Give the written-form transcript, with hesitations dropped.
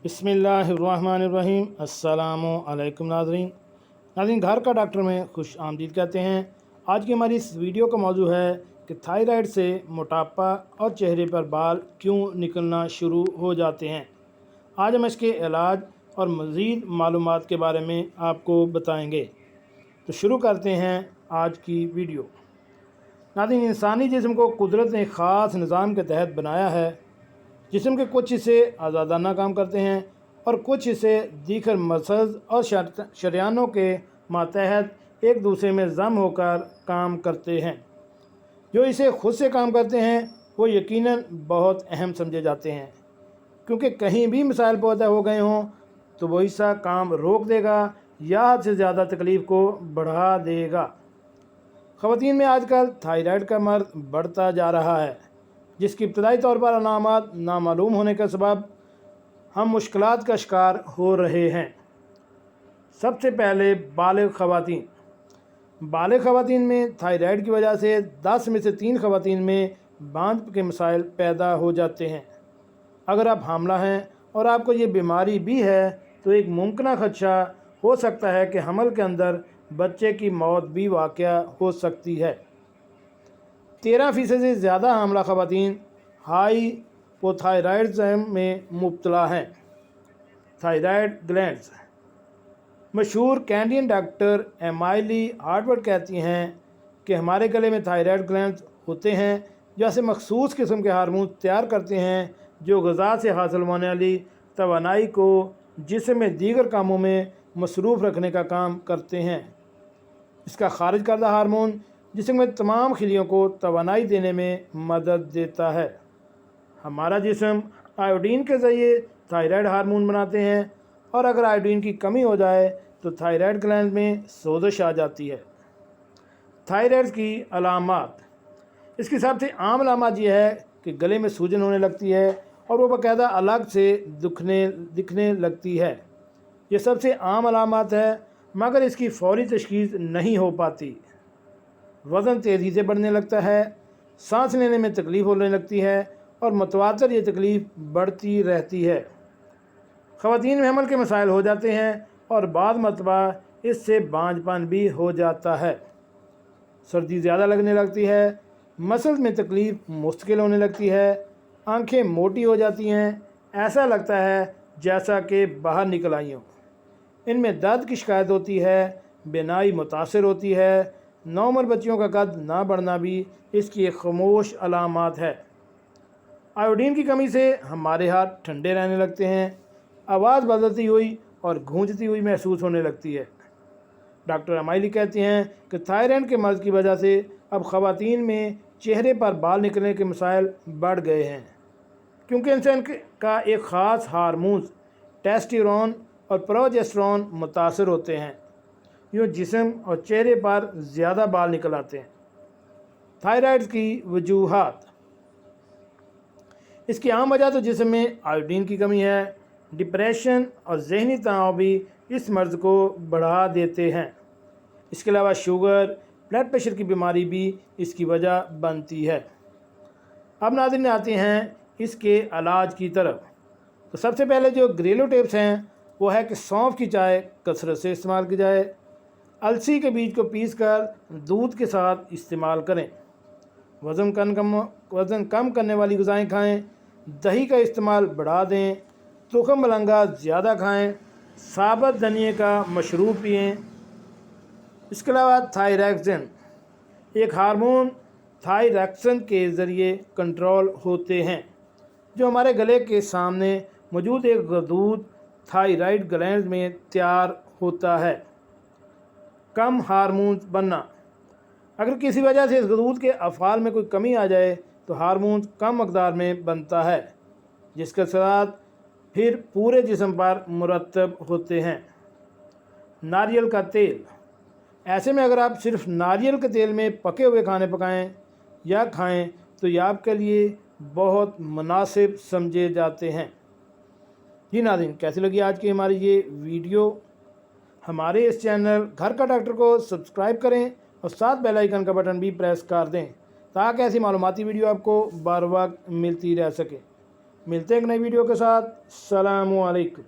बिस्मिल्लाहिर्रहमानिर्रहीम। अस्सलामु अलैकुम नाज़रीन, घर का डॉक्टर में खुश आमदीद कहते हैं। आज की हमारी इस वीडियो का मौजू है कि थायराइड से मोटापा और चेहरे पर बाल क्यों निकलना शुरू हो जाते हैं। आज हम इसके इलाज और मज़ीद मालूमात के बारे में आपको बताएंगे। तो शुरू करते हैं आज की वीडियो। नाज़रीन, इंसानी जिस्म को कुदरत ने ख़ास निज़ाम के तहत बनाया है। जिस्म के कुछ हिस्से आज़ादाना काम करते हैं और कुछ हिस्से दीगर मसल्स और शरियानों के मातहत एक दूसरे में जम होकर काम करते हैं। जो इसे खुद से काम करते हैं वो यकीनन बहुत अहम समझे जाते हैं, क्योंकि कहीं भी मसाइल पैदा हो गए हों तो वो हिस्सा काम रोक देगा या हद से ज़्यादा तकलीफ़ को बढ़ा देगा। ख़वातीन में आजकल थायराइड का मर्ज़ बढ़ता जा रहा है, जिसकी इब्तदाई तौर पर अलामात नामालूम होने का सबब हम मुश्किलात का शिकार हो रहे हैं। सबसे पहले बालिग़ ख़वातीन में थायराइड की वजह से 10 में से 3 ख़वातीन में बांझ के मसाइल पैदा हो जाते हैं। अगर आप हामला हैं और आपको ये बीमारी भी है तो एक मुमकिन ख़दशा हो सकता है कि हमल के अंदर बच्चे की मौत भी वाक़या हो सकती है। 13% से ज़्यादा हामला ख़वातीन हाइपोथायराइडिज़म में मुब्तला हैं। Thyroid glands. मशहूर कैनेडियन डॉक्टर एमाइली हार्टवर्ड कहती हैं कि हमारे गले में थायराइड ग्लैंड्स होते हैं जो ऐसे मखसूस किस्म के हार्मोन तैयार करते हैं जो ग़िज़ा से हासिल होने वाली तवानाई को जिस्म में दीगर कामों में मसरूफ़ रखने का काम करते हैं। इसका खारिज करदा हार्मोन जिस्म में तमाम खिलियों को तवानाई देने में मदद देता है। हमारा जिस्म आयोडीन के ज़रिए थायराइड हार्मोन बनाते हैं और अगर आयोडीन की कमी हो जाए तो थायराइड ग्लैंड में सोजिश आ जाती है। थायराइड की अलामात। इसकी सबसे आम अलामत यह है कि गले में सूजन होने लगती है और वो बाकायदा अलग से दिखने लगती है। ये सबसे आम अलामत है, मगर इसकी फौरी तशख़ीस नहीं हो पाती। वज़न तेज़ी से बढ़ने लगता है, सांस लेने में तकलीफ़ होने लगती है और मतवातर ये तकलीफ़ बढ़ती रहती है। ख़वातीन में हमल के मसाइल हो जाते हैं और बाद मरतबा इससे बांझपन भी हो जाता है। सर्दी ज़्यादा लगने लगती है, मसल्स में तकलीफ़ मुश्किल होने लगती है, आंखें मोटी हो जाती हैं, ऐसा लगता है जैसा कि बाहर निकल आई हों। इनमें दर्द की शिकायत होती है, बिनाई मुतासर होती है। नौउम्र बच्चियों का कद ना बढ़ना भी इसकी एक खामोश अलामत है। आयोडीन की कमी से हमारे हाथ ठंडे रहने लगते हैं, आवाज़ बदलती हुई और गूंजती हुई महसूस होने लगती है। डॉक्टर अमाइली कहती हैं कि थायराइड के मर्ज़ की वजह से अब ख़वातीन में चेहरे पर बाल निकलने के मसाइल बढ़ गए हैं, क्योंकि इंसान का एक ख़ास हार्मोन टेस्टोस्टेरोन और प्रोजेस्टेरोन मुतासर होते हैं, जो जिस्म और चेहरे पर ज़्यादा बाल निकल आते हैं। थायराइड की वजूहात। इसकी आम वजह तो जिस्म में आयोडीन की कमी है। डिप्रेशन और जहनी तनाव भी इस मर्ज़ को बढ़ा देते हैं। इसके अलावा शुगर, ब्लड प्रेशर की बीमारी भी इसकी वजह बनती है। अब नाज़रीन आते हैं इसके इलाज की तरफ। तो सबसे पहले जो घरेलू टिप्स हैं वो है कि सौंफ की चाय कसरत से इस्तेमाल की जाए। अलसी के बीज को पीसकर दूध के साथ इस्तेमाल करें। वज़न कम करने वाली ग़िज़ाएँ खाएं। दही का इस्तेमाल बढ़ा दें। तुख़म मलंगा ज़्यादा खाएं। साबुत धनिए का मशरूब पिएं। इसके अलावा थायरॉक्सिन, एक हार्मोन थायरॉक्सिन के ज़रिए कंट्रोल होते हैं, जो हमारे गले के सामने मौजूद एक गदूद थायराइड ग्लैंड में तैयार होता है। कम हार्मोन बनना। अगर किसी वजह से इस गदूद के अफ़ाल में कोई कमी आ जाए तो हार्मोन कम मकदार में बनता है, जिसके असरात फिर पूरे जिस्म पर मुरतब होते हैं। नारियल का तेल। ऐसे में अगर आप सिर्फ नारियल के तेल में पके हुए खाने पकाएं या खाएं तो ये आपके लिए बहुत मुनासिब समझे जाते हैं। जी नाज़रीन, कैसी लगी आज की हमारी ये वीडियो। हमारे इस चैनल घर का डॉक्टर को सब्सक्राइब करें और साथ बेल आइकन का बटन भी प्रेस कर दें ताकि ऐसी मालूमाती वीडियो आपको बार बार मिलती रह सके। ملتے ہیں ایک نئی ویڈیو کے ساتھ۔ السلام علیکم۔